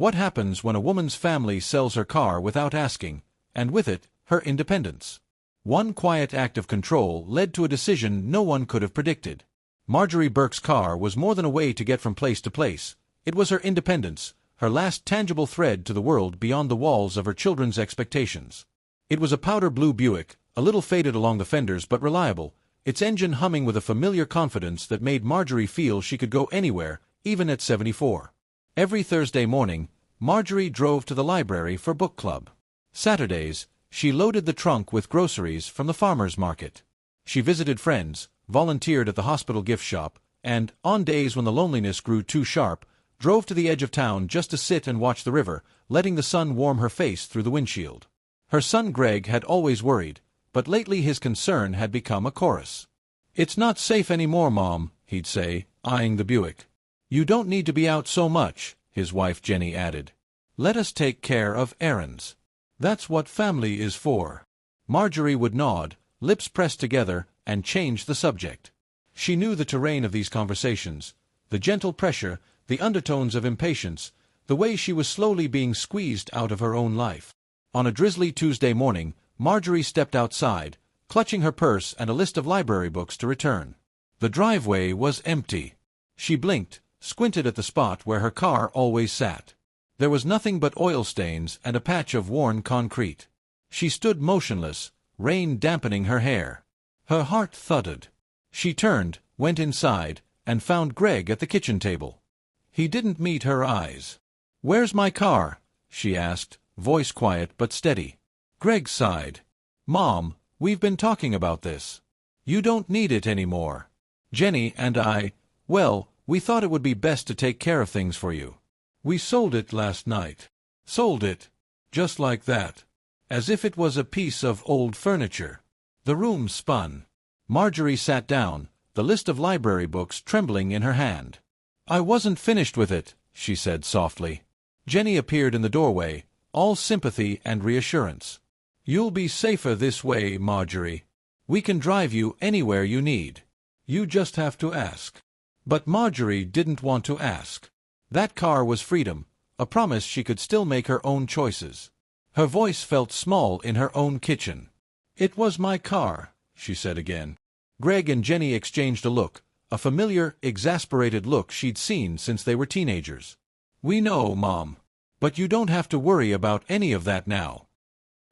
What happens when a woman's family sells her car without asking, and with it, her independence? One quiet act of control led to a decision no one could have predicted. Marjorie Burke's car was more than a way to get from place to place. It was her independence, her last tangible thread to the world beyond the walls of her children's expectations. It was a powder blue Buick, a little faded along the fenders but reliable, its engine humming with a familiar confidence that made Marjorie feel she could go anywhere, even at 74. Every Thursday morning, Marjorie drove to the library for book club. Saturdays, she loaded the trunk with groceries from the farmer's market. She visited friends, volunteered at the hospital gift shop, and, on days when the loneliness grew too sharp, drove to the edge of town just to sit and watch the river, letting the sun warm her face through the windshield. Her son Greg had always worried, but lately his concern had become a chorus. "It's not safe anymore, Mom," he'd say, eyeing the Buick. "You don't need to be out so much," his wife Jenny added. "Let us take care of errands. That's what family is for." Marjorie would nod, lips pressed together, and change the subject. She knew the terrain of these conversations, the gentle pressure, the undertones of impatience, the way she was slowly being squeezed out of her own life. On a drizzly Tuesday morning, Marjorie stepped outside, clutching her purse and a list of library books to return. The driveway was empty. She blinked, squinted at the spot where her car always sat. There was nothing but oil stains and a patch of worn concrete. She stood motionless, rain dampening her hair. Her heart thudded. She turned, went inside, and found Greg at the kitchen table. He didn't meet her eyes. "Where's my car?" she asked, voice quiet but steady. Greg sighed. "Mom, we've been talking about this. You don't need it anymore. Jenny and I, well, we thought it would be best to take care of things for you. We sold it last night." "Sold it? Just like that? As if it was a piece of old furniture?" The room spun. Marjorie sat down, the list of library books trembling in her hand. "I wasn't finished with it," she said softly. Jenny appeared in the doorway, all sympathy and reassurance. "You'll be safer this way, Marjorie. We can drive you anywhere you need. You just have to ask." But Marjorie didn't want to ask. That car was freedom, a promise she could still make her own choices. Her voice felt small in her own kitchen. "It was my car," she said again. Greg and Jenny exchanged a look, a familiar, exasperated look she'd seen since they were teenagers. "We know, Mom. But you don't have to worry about any of that now."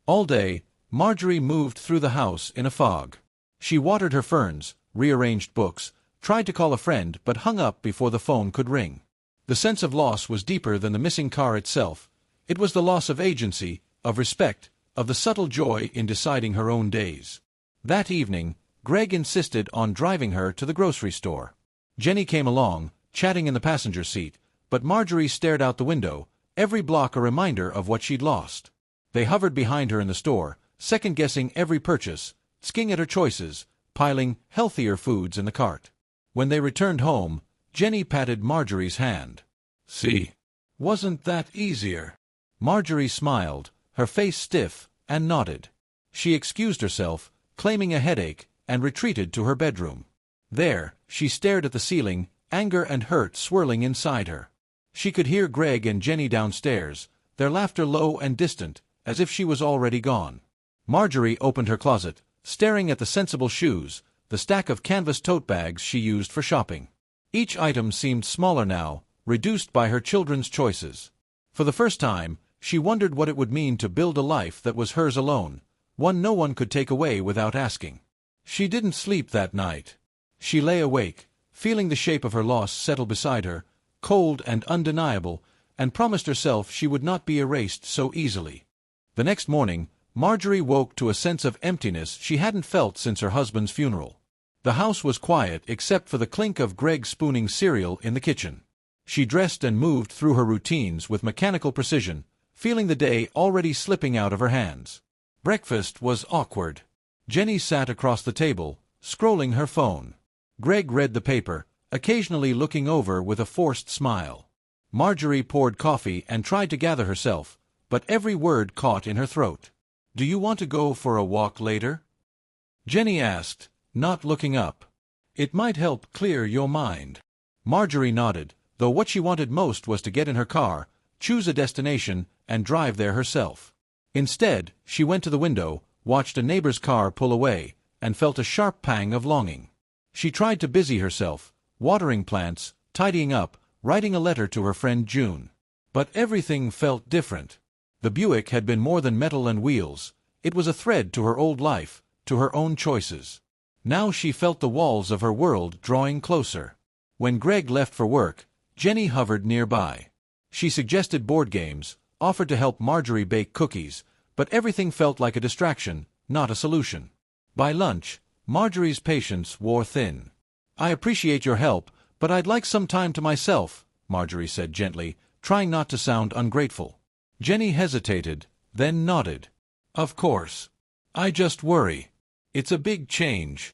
All day, Marjorie moved through the house in a fog. She watered her ferns, rearranged books, tried to call a friend but hung up before the phone could ring. The sense of loss was deeper than the missing car itself. It was the loss of agency, of respect, of the subtle joy in deciding her own days. That evening, Greg insisted on driving her to the grocery store. Jenny came along, chatting in the passenger seat, but Marjorie stared out the window, every block a reminder of what she'd lost. They hovered behind her in the store, second-guessing every purchase, skiing at her choices, piling healthier foods in the cart. When they returned home, Jenny patted Marjorie's hand. "See? Wasn't that easier?" Marjorie smiled, her face stiff, and nodded. She excused herself, claiming a headache, and retreated to her bedroom. There, she stared at the ceiling, anger and hurt swirling inside her. She could hear Greg and Jenny downstairs, their laughter low and distant, as if she was already gone. Marjorie opened her closet, staring at the sensible shoes, the stack of canvas tote bags she used for shopping. Each item seemed smaller now, reduced by her children's choices. For the first time, she wondered what it would mean to build a life that was hers alone, one no one could take away without asking. She didn't sleep that night. She lay awake, feeling the shape of her loss settle beside her, cold and undeniable, and promised herself she would not be erased so easily. The next morning, Marjorie woke to a sense of emptiness she hadn't felt since her husband's funeral. The house was quiet except for the clink of Greg spooning cereal in the kitchen. She dressed and moved through her routines with mechanical precision, feeling the day already slipping out of her hands. Breakfast was awkward. Jenny sat across the table, scrolling her phone. Greg read the paper, occasionally looking over with a forced smile. Marjorie poured coffee and tried to gather herself, but every word caught in her throat. "Do you want to go for a walk later?" Jenny asked, not looking up. "It might help clear your mind." Marjorie nodded, though what she wanted most was to get in her car, choose a destination, and drive there herself. Instead, she went to the window, watched a neighbor's car pull away, and felt a sharp pang of longing. She tried to busy herself, watering plants, tidying up, writing a letter to her friend June. But everything felt different. The Buick had been more than metal and wheels. It was a thread to her old life, to her own choices. Now she felt the walls of her world drawing closer. When Greg left for work, Jenny hovered nearby. She suggested board games, offered to help Marjorie bake cookies, but everything felt like a distraction, not a solution. By lunch, Marjorie's patience wore thin. "I appreciate your help, but I'd like some time to myself," Marjorie said gently, trying not to sound ungrateful. Jenny hesitated, then nodded. "Of course. I just worry. It's a big change."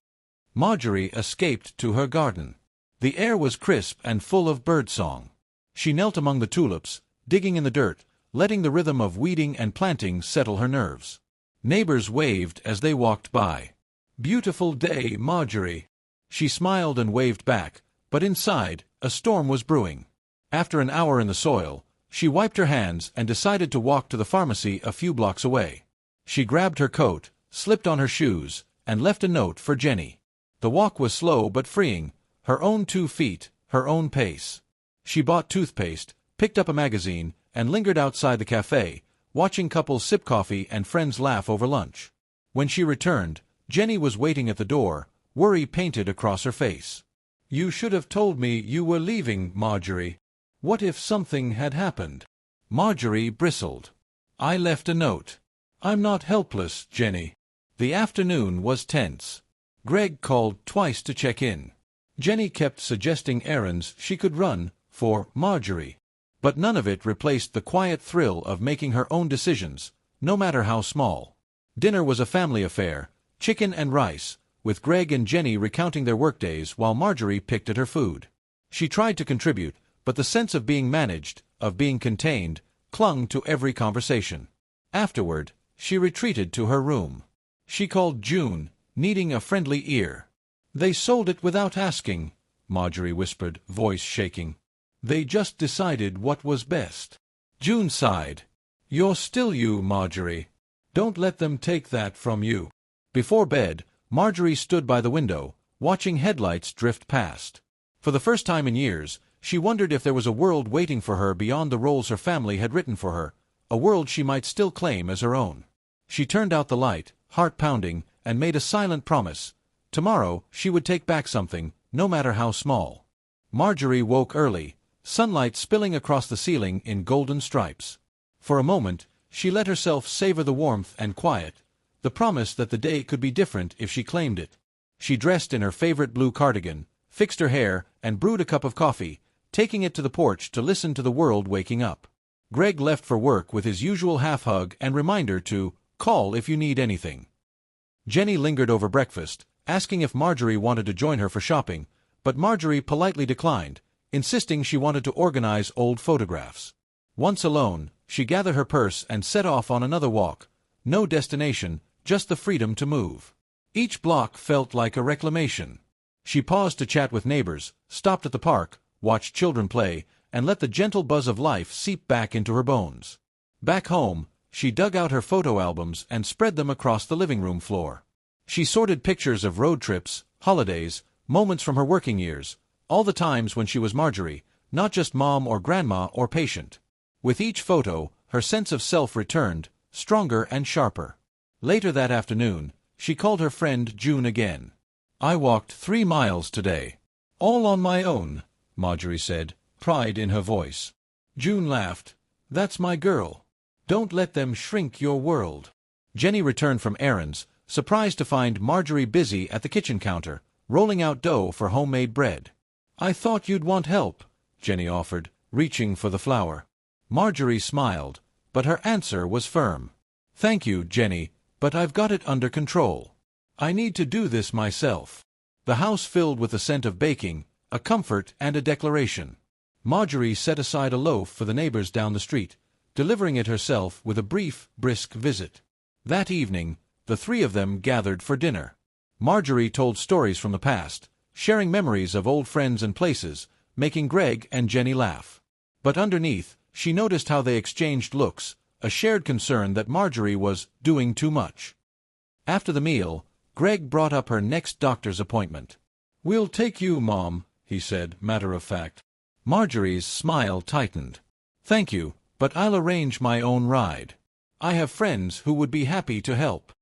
Marjorie escaped to her garden. The air was crisp and full of birdsong. She knelt among the tulips, digging in the dirt, letting the rhythm of weeding and planting settle her nerves. Neighbors waved as they walked by. "Beautiful day, Marjorie." She smiled and waved back, but inside, a storm was brewing. After an hour in the soil, she wiped her hands and decided to walk to the pharmacy a few blocks away. She grabbed her coat, slipped on her shoes, and left a note for Jenny. The walk was slow but freeing, her own 2 feet, her own pace. She bought toothpaste, picked up a magazine, and lingered outside the cafe, watching couples sip coffee and friends laugh over lunch. When she returned, Jenny was waiting at the door, worry painted across her face. "You should have told me you were leaving, Marjorie. What if something had happened?" Marjorie bristled. "I left a note. I'm not helpless, Jenny." The afternoon was tense. Greg called twice to check in. Jenny kept suggesting errands she could run for Marjorie. But none of it replaced the quiet thrill of making her own decisions, no matter how small. Dinner was a family affair, chicken and rice, with Greg and Jenny recounting their workdays while Marjorie picked at her food. She tried to contribute, but the sense of being managed, of being contained, clung to every conversation. Afterward, she retreated to her room. She called June, needing a friendly ear. "They sold it without asking," Marjorie whispered, voice shaking. "They just decided what was best." June sighed. "You're still you, Marjorie. Don't let them take that from you." Before bed, Marjorie stood by the window, watching headlights drift past. For the first time in years, she wondered if there was a world waiting for her beyond the roles her family had written for her, a world she might still claim as her own. She turned out the light, heart pounding, and made a silent promise. Tomorrow, she would take back something, no matter how small. Marjorie woke early, sunlight spilling across the ceiling in golden stripes. For a moment, she let herself savor the warmth and quiet, the promise that the day could be different if she claimed it. She dressed in her favorite blue cardigan, fixed her hair, and brewed a cup of coffee, taking it to the porch to listen to the world waking up. Greg left for work with his usual half-hug and reminder to call if you need anything. Jenny lingered over breakfast, asking if Marjorie wanted to join her for shopping, but Marjorie politely declined, insisting she wanted to organize old photographs. Once alone, she gathered her purse and set off on another walk. No destination, just the freedom to move. Each block felt like a reclamation. She paused to chat with neighbors, stopped at the park, watched children play, and let the gentle buzz of life seep back into her bones. Back home, she dug out her photo albums and spread them across the living room floor. She sorted pictures of road trips, holidays, moments from her working years, all the times when she was Marjorie, not just mom or grandma or patient. With each photo, her sense of self returned, stronger and sharper. Later that afternoon, she called her friend June again. "I walked 3 miles today. All on my own," Marjorie said, pride in her voice. June laughed. "That's my girl. Don't let them shrink your world." Jenny returned from errands, surprised to find Marjorie busy at the kitchen counter, rolling out dough for homemade bread. "I thought you'd want help," Jenny offered, reaching for the flour. Marjorie smiled, but her answer was firm. "Thank you, Jenny, but I've got it under control. I need to do this myself." The house filled with the scent of baking, a comfort and a declaration. Marjorie set aside a loaf for the neighbors down the street, delivering it herself with a brief, brisk visit. That evening, the 3 of them gathered for dinner. Marjorie told stories from the past, sharing memories of old friends and places, making Greg and Jenny laugh. But underneath, She noticed how they exchanged looks, a shared concern that Marjorie was doing too much. After the meal, Greg brought up her next doctor's appointment. "We'll take you, Mom," he said, matter of fact. Marjorie's smile tightened. "Thank you, but I'll arrange my own ride. I have friends who would be happy to help."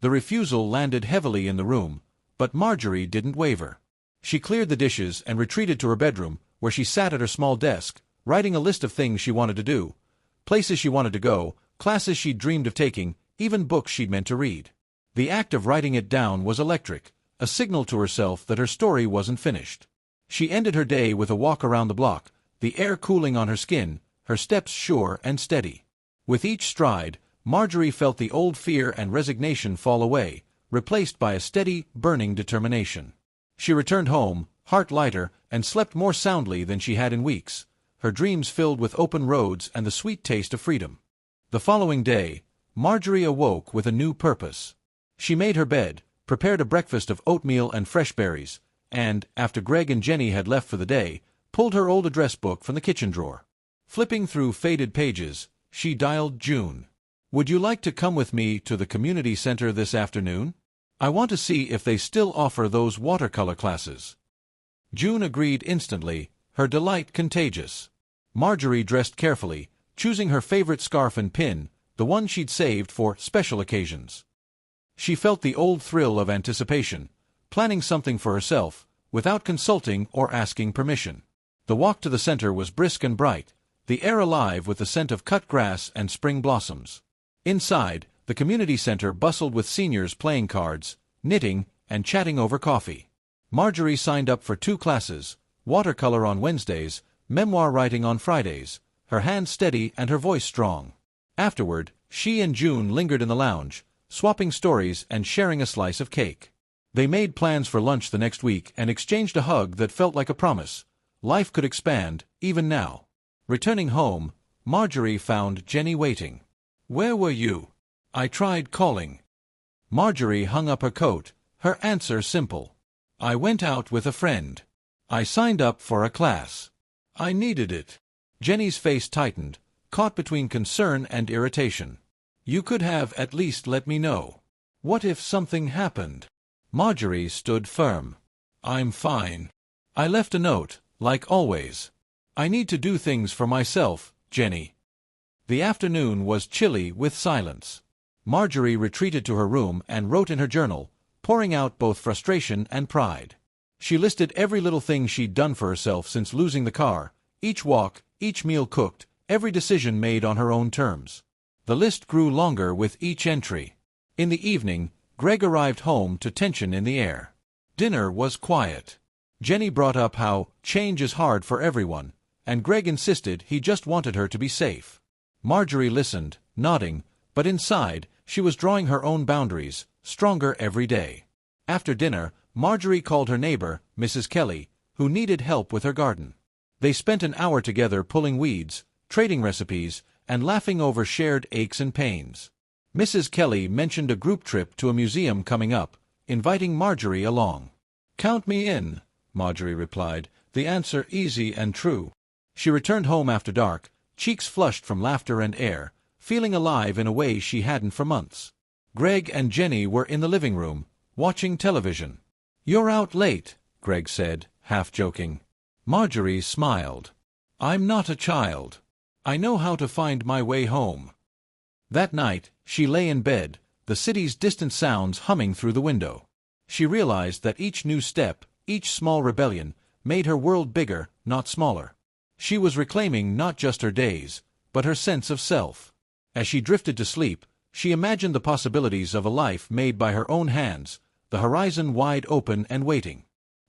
The refusal landed heavily in the room, but Marjorie didn't waver. She cleared the dishes and retreated to her bedroom, where she sat at her small desk, writing a list of things she wanted to do, places she wanted to go, classes she'd dreamed of taking, even books she'd meant to read. The act of writing it down was electric, a signal to herself that her story wasn't finished. She ended her day with a walk around the block, the air cooling on her skin, her steps sure and steady. With each stride, Marjorie felt the old fear and resignation fall away, replaced by a steady, burning determination. She returned home, heart lighter, and slept more soundly than she had in weeks, her dreams filled with open roads and the sweet taste of freedom. The following day, Marjorie awoke with a new purpose. She made her bed, prepared a breakfast of oatmeal and fresh berries, and, after Greg and Jenny had left for the day, pulled her old address book from the kitchen drawer. Flipping through faded pages, she dialed June. "Would you like to come with me to the community center this afternoon? I want to see if they still offer those watercolor classes." June agreed instantly, her delight contagious. Marjorie dressed carefully, choosing her favorite scarf and pin, the one she'd saved for special occasions. She felt the old thrill of anticipation, planning something for herself, without consulting or asking permission. The walk to the center was brisk and bright, the air alive with the scent of cut grass and spring blossoms. Inside, the community center bustled with seniors playing cards, knitting, and chatting over coffee. Marjorie signed up for 2 classes, watercolor on Wednesdays, memoir writing on Fridays, her hand steady and her voice strong. Afterward, she and June lingered in the lounge, swapping stories and sharing a slice of cake. They made plans for lunch the next week and exchanged a hug that felt like a promise. Life could expand, even now. Returning home, Marjorie found Jenny waiting. "Where were you? I tried calling." Marjorie hung up her coat, her answer simple. "I went out with a friend. I signed up for a class. I needed it." Jenny's face tightened, caught between concern and irritation. "You could have at least let me know. What if something happened?" Marjorie stood firm. "I'm fine. I left a note, like always. I need to do things for myself, Jenny." The afternoon was chilly with silence. Marjorie retreated to her room and wrote in her journal, pouring out both frustration and pride. She listed every little thing she'd done for herself since losing the car, each walk, each meal cooked, every decision made on her own terms. The list grew longer with each entry. In the evening, Greg arrived home to tension in the air. Dinner was quiet. Jenny brought up how change is hard for everyone, and Greg insisted he just wanted her to be safe. Marjorie listened, nodding, but inside, she was drawing her own boundaries, stronger every day. After dinner, Marjorie called her neighbor, Mrs. Kelly, who needed help with her garden. They spent an hour together pulling weeds, trading recipes, and laughing over shared aches and pains. Mrs. Kelly mentioned a group trip to a museum coming up, inviting Marjorie along. "Count me in," Marjorie replied, the answer easy and true. She returned home after dark, cheeks flushed from laughter and air, feeling alive in a way she hadn't for months. Greg and Jenny were in the living room, watching television. "You're out late," Greg said, half joking. Marjorie smiled. "I'm not a child. I know how to find my way home." That night, she lay in bed, the city's distant sounds humming through the window. She realized that each new step, each small rebellion, made her world bigger, not smaller. She was reclaiming not just her days, but her sense of self. As she drifted to sleep, she imagined the possibilities of a life made by her own hands, the horizon wide open and waiting.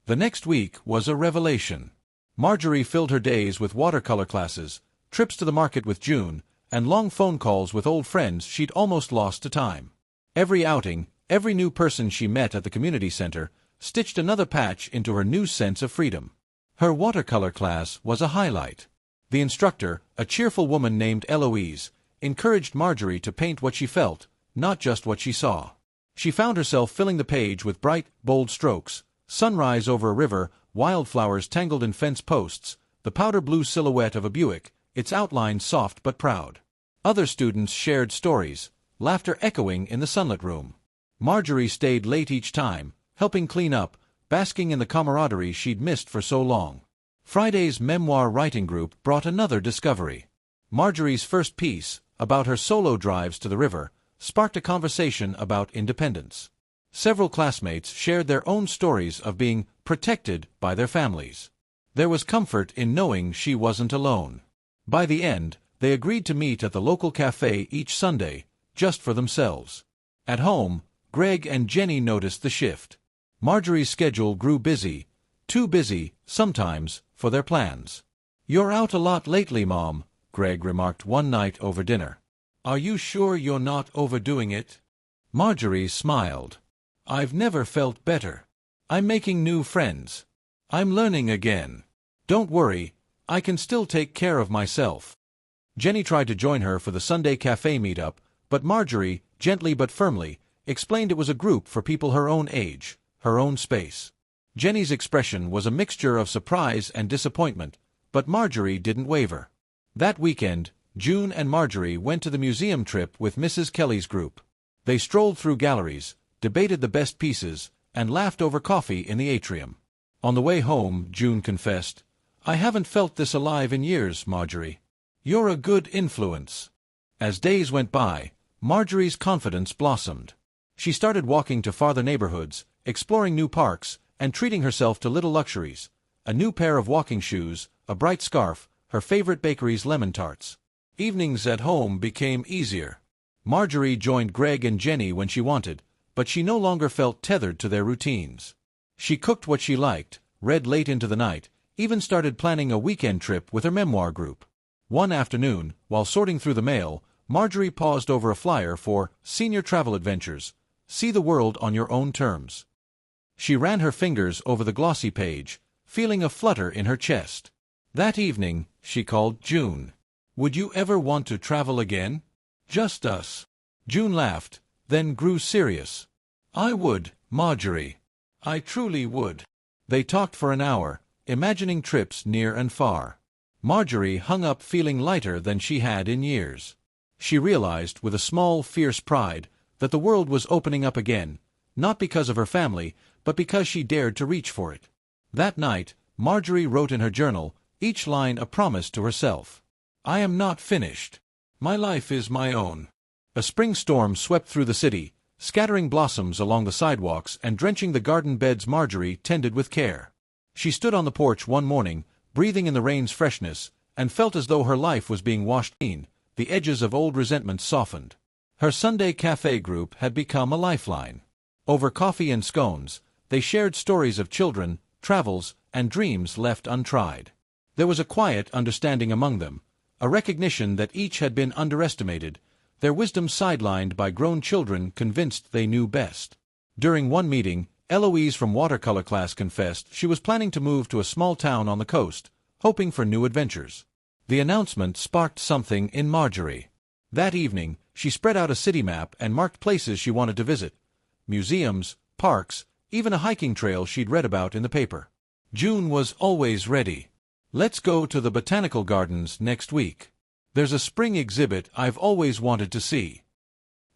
The next week was a revelation. Marjorie filled her days with watercolor classes, trips to the market with June, and long phone calls with old friends she'd almost lost to time. Every outing, every new person she met at the community center, stitched another patch into her new sense of freedom. Her watercolor class was a highlight. The instructor, a cheerful woman named Eloise, encouraged Marjorie to paint what she felt, not just what she saw. She found herself filling the page with bright, bold strokes, sunrise over a river, wildflowers tangled in fence posts, the powder blue silhouette of a Buick, its outline soft but proud. Other students shared stories, laughter echoing in the sunlit room. Marjorie stayed late each time, helping clean up, basking in the camaraderie she'd missed for so long. Friday's memoir writing group brought another discovery. Marjorie's first piece, about her solo drives to the river, sparked a conversation about independence. Several classmates shared their own stories of being protected by their families. There was comfort in knowing she wasn't alone. By the end, they agreed to meet at the local cafe each Sunday, just for themselves. At home, Greg and Jenny noticed the shift. Marjorie's schedule grew busy, too busy, sometimes, for their plans. "You're out a lot lately, Mom," Greg remarked one night over dinner. "Are you sure you're not overdoing it?" Marjorie smiled. "I've never felt better. I'm making new friends. I'm learning again. Don't worry, I can still take care of myself." Jenny tried to join her for the Sunday cafe meetup, but Marjorie, gently but firmly, explained it was a group for people her own age, her own space. Jenny's expression was a mixture of surprise and disappointment, but Marjorie didn't waver. That weekend, June and Marjorie went to the museum trip with Mrs. Kelly's group. They strolled through galleries, debated the best pieces, and laughed over coffee in the atrium. On the way home, June confessed, "I haven't felt this alive in years, Marjorie. You're a good influence." As days went by, Marjorie's confidence blossomed. She started walking to farther neighborhoods, exploring new parks, and treating herself to little luxuries: a new pair of walking shoes, a bright scarf, her favorite bakery's lemon tarts. Evenings at home became easier. Marjorie joined Greg and Jenny when she wanted, but she no longer felt tethered to their routines. She cooked what she liked, read late into the night, even started planning a weekend trip with her memoir group. One afternoon, while sorting through the mail, Marjorie paused over a flyer for Senior Travel Adventures. See the world on your own terms. She ran her fingers over the glossy page, feeling a flutter in her chest. That evening, she called June. "Would you ever want to travel again? Just us?" June laughed, then grew serious. "I would, Marjorie. I truly would." They talked for an hour, imagining trips near and far. Marjorie hung up feeling lighter than she had in years. She realized, with a small, fierce pride, that the world was opening up again, not because of her family, but because she dared to reach for it. That night, Marjorie wrote in her journal, each line a promise to herself. "I am not finished. My life is my own." A spring storm swept through the city, scattering blossoms along the sidewalks and drenching the garden beds Marjorie tended with care. She stood on the porch one morning, breathing in the rain's freshness, and felt as though her life was being washed clean. The edges of old resentment softened. Her Sunday cafe group had become a lifeline. Over coffee and scones, they shared stories of children, travels, and dreams left untried. There was a quiet understanding among them, a recognition that each had been underestimated, their wisdom sidelined by grown children convinced they knew best. During one meeting, Eloise from watercolor class confessed she was planning to move to a small town on the coast, hoping for new adventures. The announcement sparked something in Marjorie. That evening, she spread out a city map and marked places she wanted to visit: museums, parks, even a hiking trail she'd read about in the paper. June was always ready. "Let's go to the botanical gardens next week. There's a spring exhibit I've always wanted to see."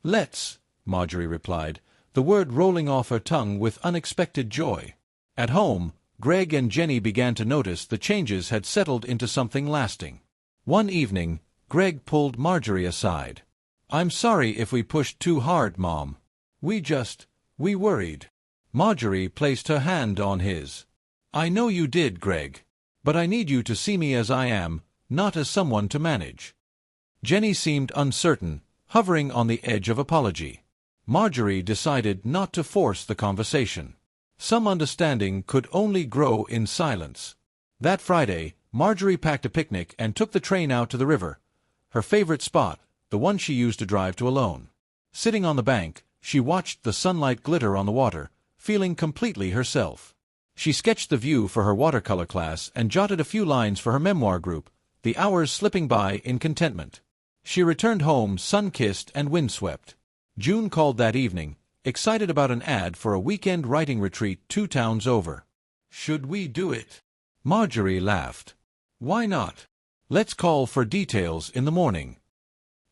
"Let's," Marjorie replied, the word rolling off her tongue with unexpected joy. At home, Greg and Jenny began to notice the changes had settled into something lasting. One evening, Greg pulled Marjorie aside. "I'm sorry if we pushed too hard, Mom. We worried." Marjorie placed her hand on his. "I know you did, Greg. But I need you to see me as I am, not as someone to manage." Jenny seemed uncertain, hovering on the edge of apology. Marjorie decided not to force the conversation. Some understanding could only grow in silence. That Friday, Marjorie packed a picnic and took the train out to the river, her favorite spot, the one she used to drive to alone. Sitting on the bank, she watched the sunlight glitter on the water, feeling completely herself. She sketched the view for her watercolor class and jotted a few lines for her memoir group, the hours slipping by in contentment. She returned home sun-kissed and windswept. June called that evening, excited about an ad for a weekend writing retreat 2 towns over. "Should we do it?" Marjorie laughed. "Why not? Let's call for details in the morning.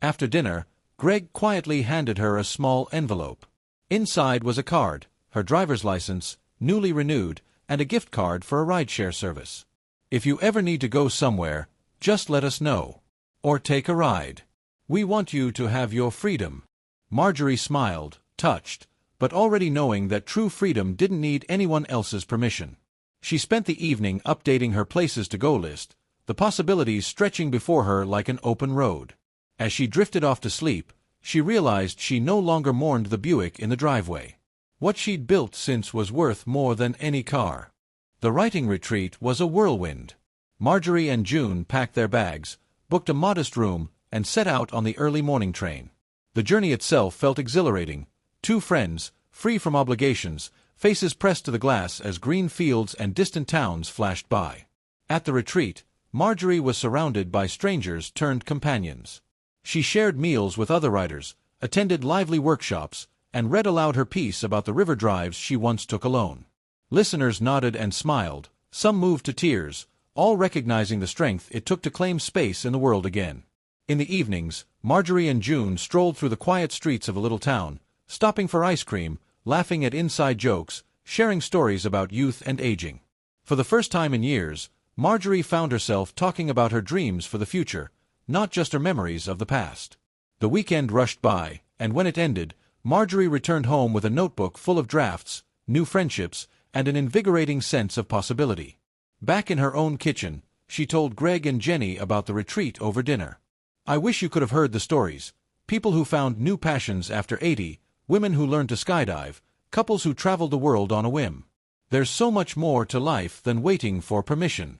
After dinner, Greg quietly handed her a small envelope. Inside was a card, her driver's license, newly renewed, and a gift card for a rideshare service. If you ever need to go somewhere, just let us know. Or take a ride. We want you to have your freedom. Marjorie smiled, touched, but already knowing that true freedom didn't need anyone else's permission. She spent the evening updating her places-to-go list, the possibilities stretching before her like an open road. As she drifted off to sleep, she realized she no longer mourned the Buick in the driveway. What she'd built since was worth more than any car. The writing retreat was a whirlwind. Marjorie and June packed their bags, booked a modest room, and set out on the early morning train. The journey itself felt exhilarating. Two friends, free from obligations, faces pressed to the glass as green fields and distant towns flashed by. At the retreat, Marjorie was surrounded by strangers turned companions. She shared meals with other riders, attended lively workshops, and read aloud her piece about the river drives she once took alone. Listeners nodded and smiled, some moved to tears, all recognizing the strength it took to claim space in the world again. In the evenings, Marjorie and June strolled through the quiet streets of a little town, stopping for ice cream, laughing at inside jokes, sharing stories about youth and aging. For the first time in years, Marjorie found herself talking about her dreams for the future, not just her memories of the past. The weekend rushed by, and when it ended, Marjorie returned home with a notebook full of drafts, new friendships, and an invigorating sense of possibility. Back in her own kitchen, she told Greg and Jenny about the retreat over dinner. I wish you could have heard the stories. People who found new passions after 80, women who learned to skydive, couples who traveled the world on a whim. There's so much more to life than waiting for permission.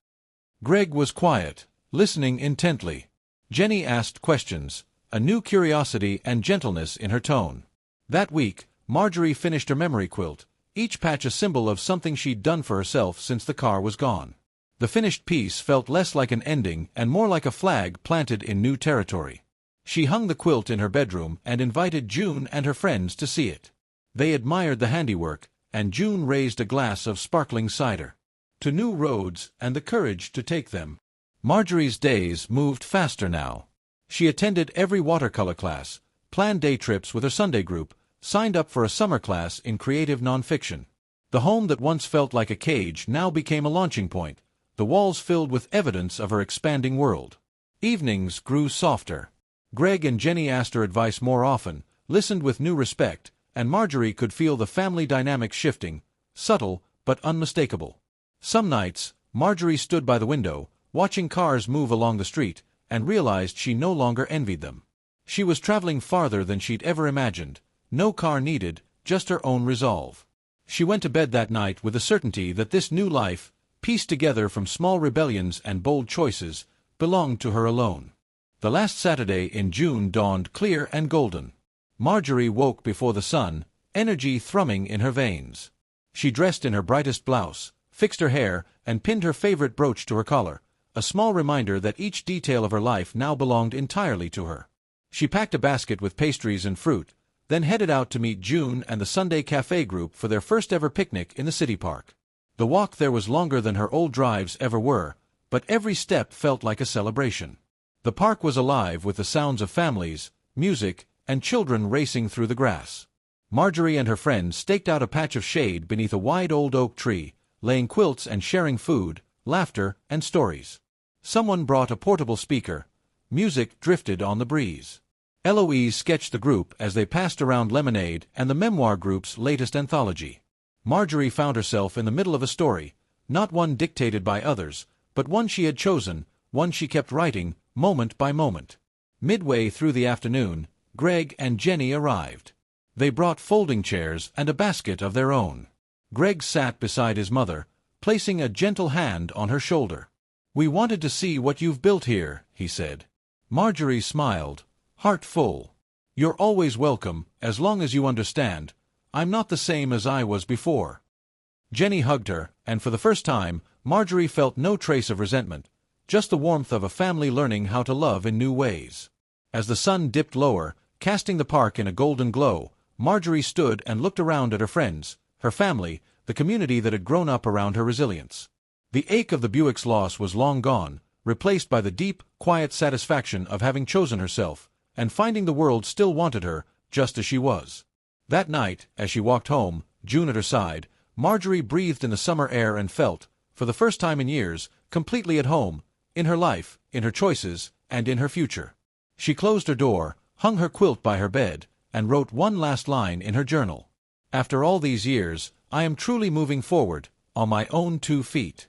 Greg was quiet, listening intently. Jenny asked questions, a new curiosity and gentleness in her tone. That week, Marjorie finished her memory quilt, each patch a symbol of something she'd done for herself since the car was gone. The finished piece felt less like an ending and more like a flag planted in new territory. She hung the quilt in her bedroom and invited June and her friends to see it. They admired the handiwork, and June raised a glass of sparkling cider. To new roads and the courage to take them. Marjorie's days moved faster now. She attended every watercolor class, planned day trips with her Sunday group, signed up for a summer class in creative nonfiction. The home that once felt like a cage now became a launching point, the walls filled with evidence of her expanding world. Evenings grew softer. Greg and Jenny asked her advice more often, listened with new respect, and Marjorie could feel the family dynamic shifting, subtle but unmistakable. Some nights, Marjorie stood by the window, watching cars move along the street, and realized she no longer envied them. She was traveling farther than she'd ever imagined, no car needed, just her own resolve. She went to bed that night with the certainty that this new life, pieced together from small rebellions and bold choices, belonged to her alone. The last Saturday in June dawned clear and golden. Marjorie woke before the sun, energy thrumming in her veins. She dressed in her brightest blouse, fixed her hair, and pinned her favorite brooch to her collar, a small reminder that each detail of her life now belonged entirely to her. She packed a basket with pastries and fruit, then headed out to meet June and the Sunday Cafe group for their first-ever picnic in the city park. The walk there was longer than her old drives ever were, but every step felt like a celebration. The park was alive with the sounds of families, music, and children racing through the grass. Marjorie and her friends staked out a patch of shade beneath a wide old oak tree, laying quilts and sharing food, laughter, and stories. Someone brought a portable speaker. Music drifted on the breeze. Eloise sketched the group as they passed around lemonade and the memoir group's latest anthology. Marjorie found herself in the middle of a story, not one dictated by others, but one she had chosen, one she kept writing, moment by moment. Midway through the afternoon, Greg and Jenny arrived. They brought folding chairs and a basket of their own. Greg sat beside his mother, placing a gentle hand on her shoulder. "We wanted to see what you've built here," he said. Marjorie smiled, heart full. "You're always welcome, as long as you understand. I'm not the same as I was before." Jenny hugged her, and for the first time, Marjorie felt no trace of resentment, just the warmth of a family learning how to love in new ways. As the sun dipped lower, casting the park in a golden glow, Marjorie stood and looked around at her friends, her family, the community that had grown up around her resilience. The ache of the Buick's loss was long gone, replaced by the deep, quiet satisfaction of having chosen herself, and finding the world still wanted her, just as she was. That night, as she walked home, June at her side, Marjorie breathed in the summer air and felt, for the first time in years, completely at home, in her life, in her choices, and in her future. She closed her door, hung her quilt by her bed, and wrote one last line in her journal. After all these years, I am truly moving forward, on my own 2 feet.